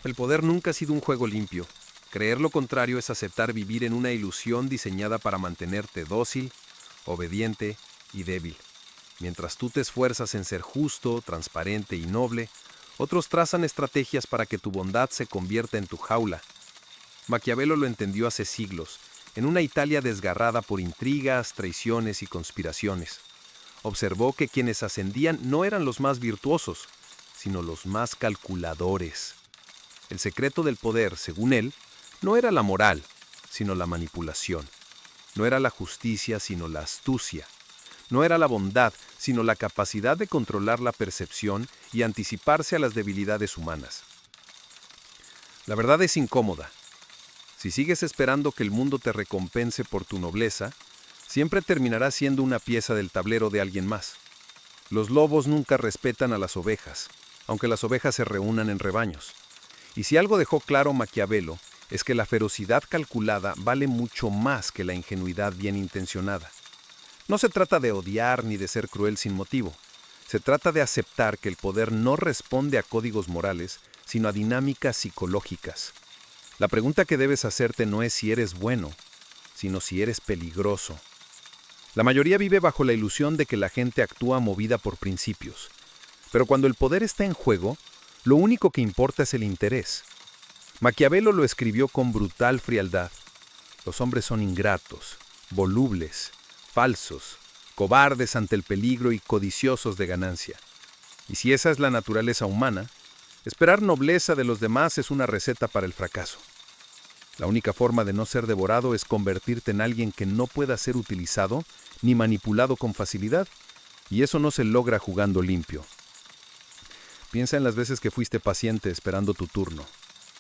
El poder nunca ha sido un juego limpio. Creer lo contrario es aceptar vivir en una ilusión diseñada para mantenerte dócil, obediente y débil. Mientras tú te esfuerzas en ser justo, transparente y noble, otros trazan estrategias para que tu bondad se convierta en tu jaula. Maquiavelo lo entendió hace siglos, en una Italia desgarrada por intrigas, traiciones y conspiraciones. Observó que quienes ascendían no eran los más virtuosos, sino los más calculadores. El secreto del poder, según él, no era la moral, sino la manipulación. No era la justicia, sino la astucia. No era la bondad, sino la capacidad de controlar la percepción y anticiparse a las debilidades humanas. La verdad es incómoda. Si sigues esperando que el mundo te recompense por tu nobleza, siempre terminarás siendo una pieza del tablero de alguien más. Los lobos nunca respetan a las ovejas, aunque las ovejas se reúnan en rebaños. Y si algo dejó claro Maquiavelo, es que la ferocidad calculada vale mucho más que la ingenuidad bien intencionada. No se trata de odiar ni de ser cruel sin motivo. Se trata de aceptar que el poder no responde a códigos morales, sino a dinámicas psicológicas. La pregunta que debes hacerte no es si eres bueno, sino si eres peligroso. La mayoría vive bajo la ilusión de que la gente actúa movida por principios. Pero cuando el poder está en juego, lo único que importa es el interés. Maquiavelo lo escribió con brutal frialdad. Los hombres son ingratos, volubles, falsos, cobardes ante el peligro y codiciosos de ganancia. Y si esa es la naturaleza humana, esperar nobleza de los demás es una receta para el fracaso. La única forma de no ser devorado es convertirte en alguien que no pueda ser utilizado ni manipulado con facilidad, y eso no se logra jugando limpio. Piensa en las veces que fuiste paciente esperando tu turno,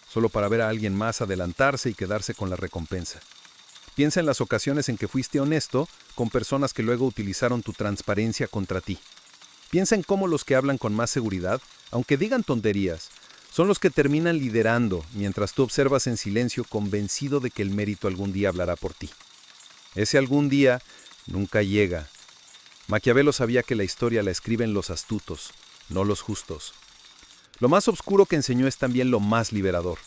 solo para ver a alguien más adelantarse y quedarse con la recompensa. Piensa en las ocasiones en que fuiste honesto con personas que luego utilizaron tu transparencia contra ti. Piensa en cómo los que hablan con más seguridad, aunque digan tonterías, son los que terminan liderando mientras tú observas en silencio convencido de que el mérito algún día hablará por ti. Ese algún día nunca llega. Maquiavelo sabía que la historia la escriben los astutos, no los justos. Lo más oscuro que enseñó es también lo más liberador.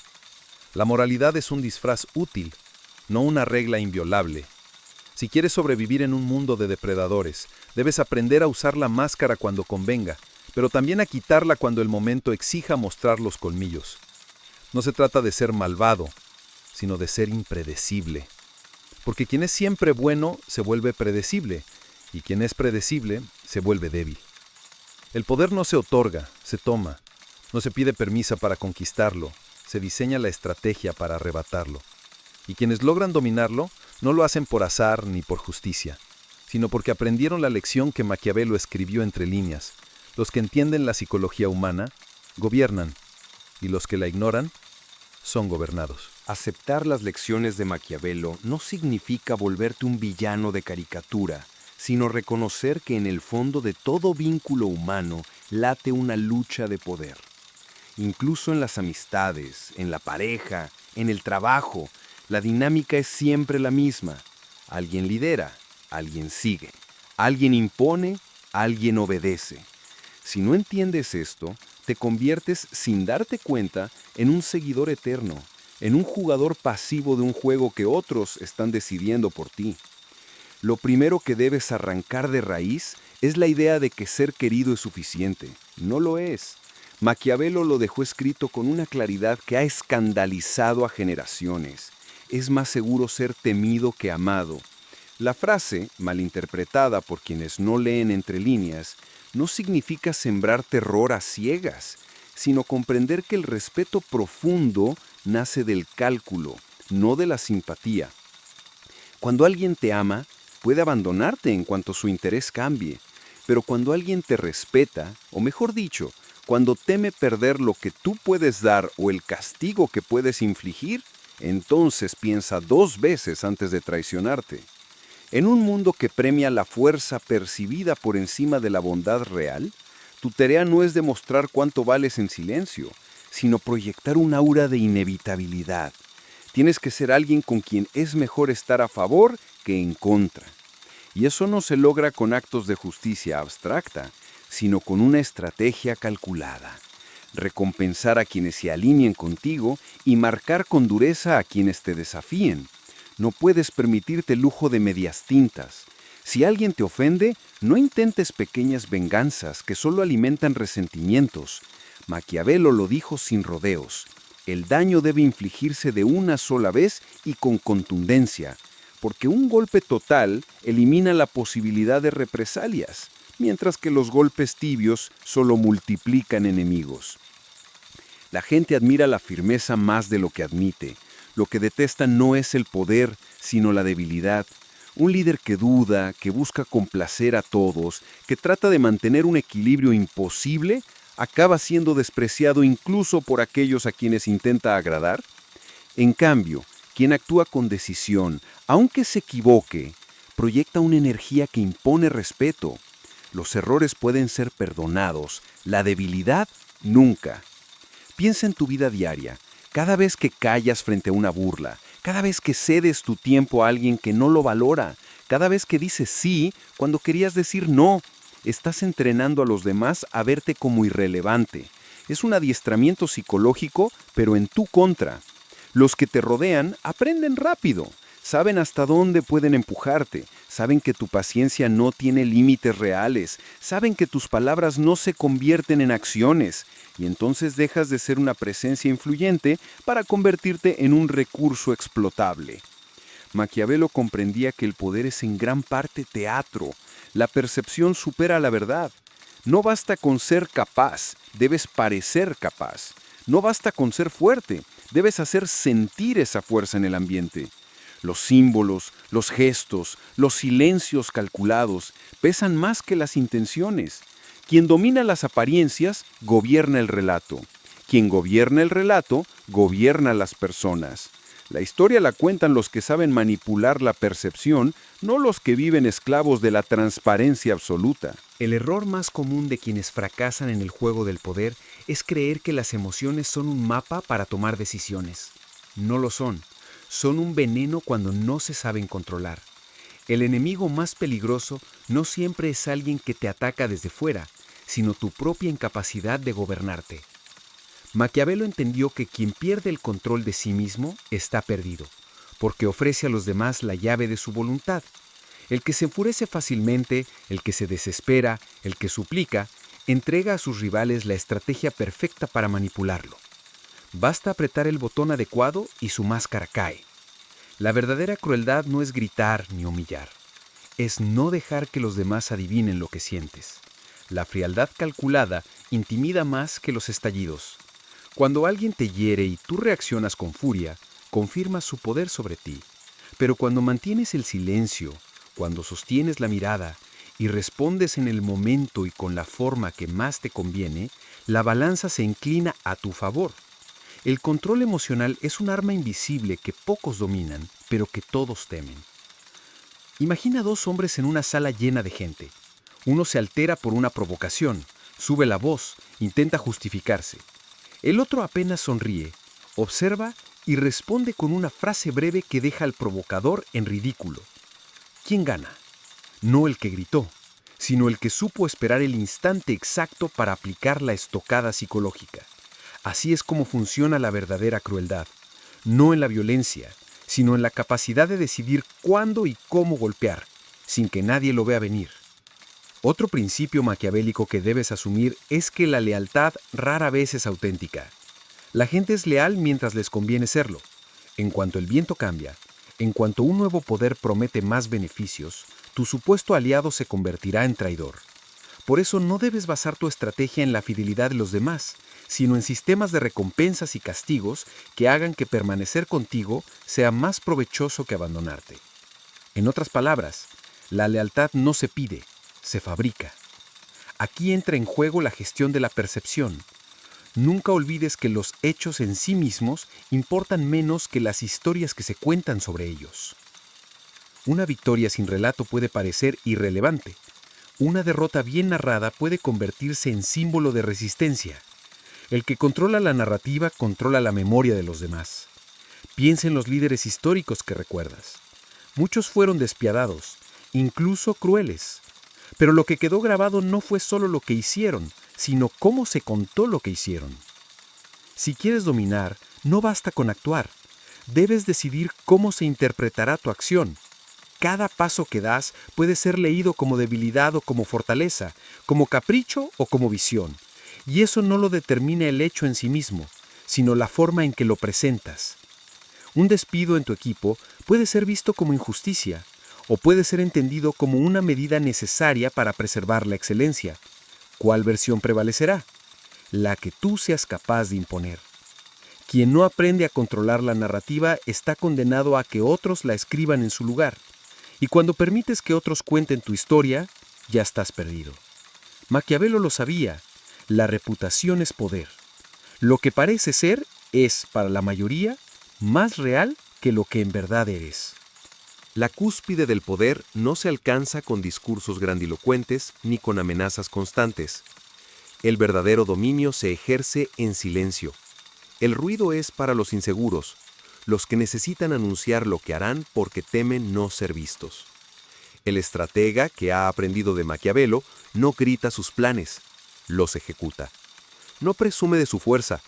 La moralidad es un disfraz útil, no una regla inviolable. Si quieres sobrevivir en un mundo de depredadores, debes aprender a usar la máscara cuando convenga, pero también a quitarla cuando el momento exija mostrar los colmillos. No se trata de ser malvado, sino de ser impredecible. Porque quien es siempre bueno se vuelve predecible, y quien es predecible se vuelve débil. El poder no se otorga, se toma. No se pide permiso para conquistarlo, se diseña la estrategia para arrebatarlo. Y quienes logran dominarlo no lo hacen por azar ni por justicia, sino porque aprendieron la lección que Maquiavelo escribió entre líneas. Los que entienden la psicología humana gobiernan, y los que la ignoran son gobernados. Aceptar las lecciones de Maquiavelo no significa volverte un villano de caricatura, sino reconocer que en el fondo de todo vínculo humano late una lucha de poder. Incluso en las amistades, en la pareja, en el trabajo, la dinámica es siempre la misma. Alguien lidera, alguien sigue, alguien impone, alguien obedece. Si no entiendes esto, te conviertes sin darte cuenta en un seguidor eterno, en un jugador pasivo de un juego que otros están decidiendo por ti. Lo primero que debes arrancar de raíz es la idea de que ser querido es suficiente. No lo es. Maquiavelo lo dejó escrito con una claridad que ha escandalizado a generaciones. Es más seguro ser temido que amado. La frase, malinterpretada por quienes no leen entre líneas, no significa sembrar terror a ciegas, sino comprender que el respeto profundo nace del cálculo, no de la simpatía. Cuando alguien te ama, puede abandonarte en cuanto su interés cambie, pero cuando alguien te respeta, o mejor dicho, cuando teme perder lo que tú puedes dar o el castigo que puedes infligir, entonces piensa 2 veces antes de traicionarte. En un mundo que premia la fuerza percibida por encima de la bondad real, tu tarea no es demostrar cuánto vales en silencio, sino proyectar un aura de inevitabilidad. Tienes que ser alguien con quien es mejor estar a favor que en contra. Y eso no se logra con actos de justicia abstracta, sino con una estrategia calculada. recompensar a quienes se alineen contigo y marcar con dureza a quienes te desafíen. No puedes permitirte el lujo de medias tintas. Si alguien te ofende, no intentes pequeñas venganzas que solo alimentan resentimientos. Maquiavelo lo dijo sin rodeos. El daño debe infligirse de una sola vez y con contundencia, porque un golpe total elimina la posibilidad de represalias, mientras que los golpes tibios solo multiplican enemigos. La gente admira la firmeza más de lo que admite. Lo que detesta no es el poder, sino la debilidad. Un líder que duda, que busca complacer a todos, que trata de mantener un equilibrio imposible, acaba siendo despreciado incluso por aquellos a quienes intenta agradar. En cambio, quien actúa con decisión, aunque se equivoque, proyecta una energía que impone respeto. Los errores pueden ser perdonados, la debilidad nunca. Piensa en tu vida diaria. Cada vez que callas frente a una burla, cada vez que cedes tu tiempo a alguien que no lo valora, cada vez que dices sí cuando querías decir no, estás entrenando a los demás a verte como irrelevante. Es un adiestramiento psicológico, pero en tu contra. Los que te rodean aprenden rápido, saben hasta dónde pueden empujarte, saben que tu paciencia no tiene límites reales, saben que tus palabras no se convierten en acciones, y entonces dejas de ser una presencia influyente para convertirte en un recurso explotable. Maquiavelo comprendía que el poder es en gran parte teatro. La percepción supera la verdad. No basta con ser capaz, debes parecer capaz. No basta con ser fuerte, debes hacer sentir esa fuerza en el ambiente. Los símbolos, los gestos, los silencios calculados pesan más que las intenciones. Quien domina las apariencias, gobierna el relato. Quien gobierna el relato, gobierna las personas. La historia la cuentan los que saben manipular la percepción, no los que viven esclavos de la transparencia absoluta. El error más común de quienes fracasan en el juego del poder es creer que las emociones son un mapa para tomar decisiones. No lo son. Son un veneno cuando no se saben controlar. El enemigo más peligroso no siempre es alguien que te ataca desde fuera, sino tu propia incapacidad de gobernarte. Maquiavelo entendió que quien pierde el control de sí mismo está perdido, porque ofrece a los demás la llave de su voluntad. El que se enfurece fácilmente, el que se desespera, el que suplica, entrega a sus rivales la estrategia perfecta para manipularlo. Basta apretar el botón adecuado y su máscara cae. La verdadera crueldad no es gritar ni humillar. Es no dejar que los demás adivinen lo que sientes. La frialdad calculada intimida más que los estallidos. Cuando alguien te hiere y tú reaccionas con furia, confirmas su poder sobre ti. Pero cuando mantienes el silencio, cuando sostienes la mirada y respondes en el momento y con la forma que más te conviene, la balanza se inclina a tu favor. El control emocional es un arma invisible que pocos dominan, pero que todos temen. Imagina dos hombres en una sala llena de gente. Uno se altera por una provocación, sube la voz, intenta justificarse. El otro apenas sonríe, observa y responde con una frase breve que deja al provocador en ridículo. ¿Quién gana? No el que gritó, sino el que supo esperar el instante exacto para aplicar la estocada psicológica. Así es como funciona la verdadera crueldad, no en la violencia, sino en la capacidad de decidir cuándo y cómo golpear, sin que nadie lo vea venir. Otro principio maquiavélico que debes asumir es que la lealtad rara vez es auténtica. La gente es leal mientras les conviene serlo. En cuanto el viento cambia, en cuanto un nuevo poder promete más beneficios, tu supuesto aliado se convertirá en traidor. Por eso no debes basar tu estrategia en la fidelidad de los demás, sino en sistemas de recompensas y castigos que hagan que permanecer contigo sea más provechoso que abandonarte. En otras palabras, la lealtad no se pide, se fabrica. Aquí entra en juego la gestión de la percepción. Nunca olvides que los hechos en sí mismos importan menos que las historias que se cuentan sobre ellos. Una victoria sin relato puede parecer irrelevante. Una derrota bien narrada puede convertirse en símbolo de resistencia. El que controla la narrativa controla la memoria de los demás. Piensa en los líderes históricos que recuerdas. Muchos fueron despiadados, incluso crueles. Pero lo que quedó grabado no fue solo lo que hicieron, sino cómo se contó lo que hicieron. Si quieres dominar, no basta con actuar. Debes decidir cómo se interpretará tu acción. Cada paso que das puede ser leído como debilidad o como fortaleza, como capricho o como visión. Y eso no lo determina el hecho en sí mismo, sino la forma en que lo presentas. Un despido en tu equipo puede ser visto como injusticia, o puede ser entendido como una medida necesaria para preservar la excelencia. ¿Cuál versión prevalecerá? La que tú seas capaz de imponer. Quien no aprende a controlar la narrativa está condenado a que otros la escriban en su lugar. Y cuando permites que otros cuenten tu historia, ya estás perdido. Maquiavelo lo sabía. La reputación es poder. Lo que parece ser es, para la mayoría, más real que lo que en verdad eres. La cúspide del poder no se alcanza con discursos grandilocuentes ni con amenazas constantes. El verdadero dominio se ejerce en silencio. El ruido es para los inseguros, los que necesitan anunciar lo que harán porque temen no ser vistos. El estratega que ha aprendido de Maquiavelo no grita sus planes, los ejecuta. No presume de su fuerza,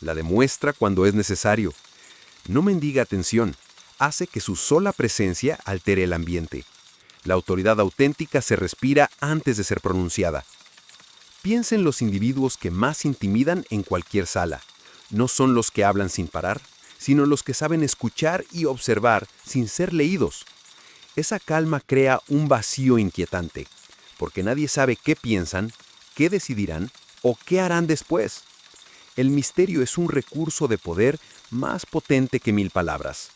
la demuestra cuando es necesario. No mendiga atención, hace que su sola presencia altere el ambiente. La autoridad auténtica se respira antes de ser pronunciada. Piensa en los individuos que más intimidan en cualquier sala. No son los que hablan sin parar, sino los que saben escuchar y observar sin ser leídos. Esa calma crea un vacío inquietante, porque nadie sabe qué piensan, qué decidirán o qué harán después. El misterio es un recurso de poder más potente que 1000 palabras.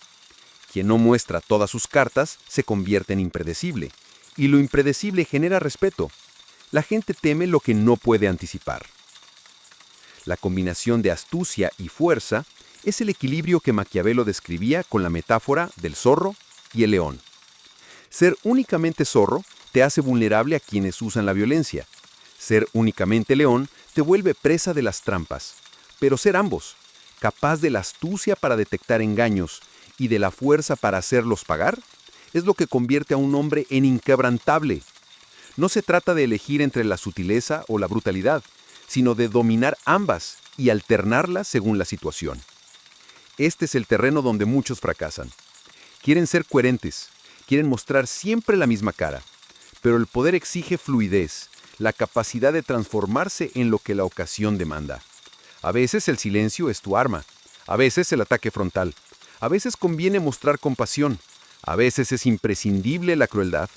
Quien no muestra todas sus cartas se convierte en impredecible, y lo impredecible genera respeto. La gente teme lo que no puede anticipar. La combinación de astucia y fuerza es el equilibrio que Maquiavelo describía con la metáfora del zorro y el león. Ser únicamente zorro te hace vulnerable a quienes usan la violencia. Ser únicamente león te vuelve presa de las trampas. Pero ser ambos, capaz de la astucia para detectar engaños y de la fuerza para hacerlos pagar, es lo que convierte a un hombre en inquebrantable. No se trata de elegir entre la sutileza o la brutalidad, sino de dominar ambas y alternarlas según la situación. Este es el terreno donde muchos fracasan. Quieren ser coherentes, quieren mostrar siempre la misma cara, pero el poder exige fluidez, la capacidad de transformarse en lo que la ocasión demanda. A veces el silencio es tu arma, a veces el ataque frontal, a veces conviene mostrar compasión, a veces es imprescindible la crueldad.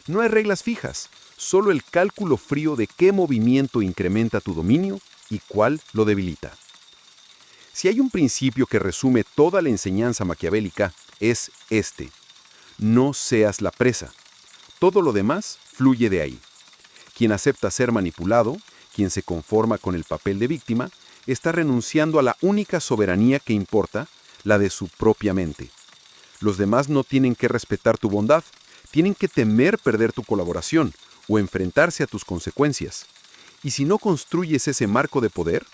No hay reglas fijas, solo el cálculo frío de qué movimiento incrementa tu dominio y cuál lo debilita. Si hay un principio que resume toda la enseñanza maquiavélica, es este: no seas la presa. Todo lo demás fluye de ahí. Quien acepta ser manipulado, quien se conforma con el papel de víctima, está renunciando a la única soberanía que importa, la de su propia mente. Los demás no tienen que respetar tu bondad, tienen que temer perder tu colaboración o enfrentarse a tus consecuencias. Y si no construyes ese marco de poder,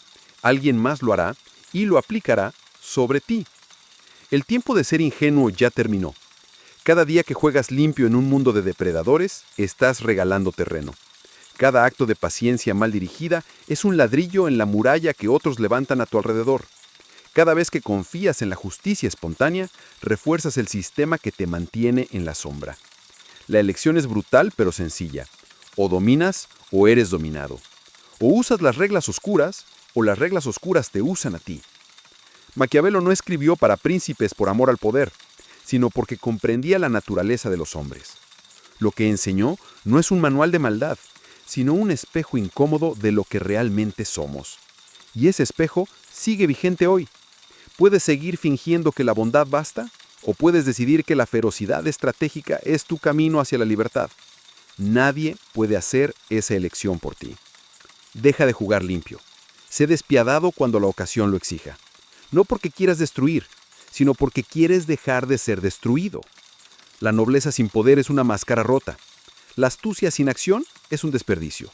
alguien más lo hará y lo aplicará sobre ti. El tiempo de ser ingenuo ya terminó. Cada día que juegas limpio en un mundo de depredadores, estás regalando terreno. Cada acto de paciencia mal dirigida es un ladrillo en la muralla que otros levantan a tu alrededor. Cada vez que confías en la justicia espontánea, refuerzas el sistema que te mantiene en la sombra. La elección es brutal pero sencilla. O dominas o eres dominado. O usas las reglas oscuras o las reglas oscuras te usan a ti. Maquiavelo no escribió para príncipes por amor al poder, sino porque comprendía la naturaleza de los hombres. Lo que enseñó no es un manual de maldad, sino un espejo incómodo de lo que realmente somos. Y ese espejo sigue vigente hoy. Puedes seguir fingiendo que la bondad basta, o puedes decidir que la ferocidad estratégica es tu camino hacia la libertad. Nadie puede hacer esa elección por ti. Deja de jugar limpio. Sé despiadado cuando la ocasión lo exija. No porque quieras destruir, sino porque quieres dejar de ser destruido. La nobleza sin poder es una máscara rota. La astucia sin acción es un desperdicio.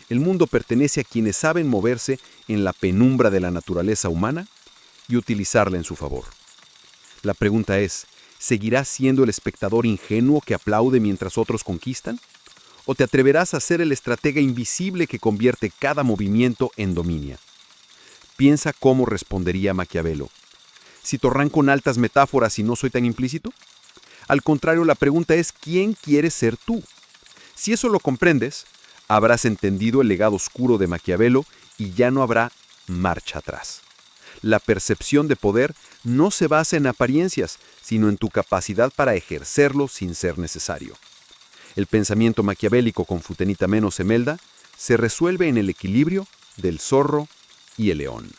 El mundo pertenece a quienes saben moverse en la penumbra de la naturaleza humana y utilizarla en su favor. La pregunta es, ¿seguirás siendo el espectador ingenuo que aplaude mientras otros conquistan? ¿O te atreverás a ser el estratega invisible que convierte cada movimiento en dominio? Piensa cómo respondería Maquiavelo. ¿Si torrán con altas metáforas y no soy tan implícito? Al contrario, la pregunta es ¿quién quieres ser tú? Si eso lo comprendes, habrás entendido el legado oscuro de Maquiavelo y ya no habrá marcha atrás. La percepción de poder no se basa en apariencias, sino en tu capacidad para ejercerlo sin ser necesario. El pensamiento maquiavélico con Futenita Meno Semelda se resuelve en el equilibrio del zorro y el león.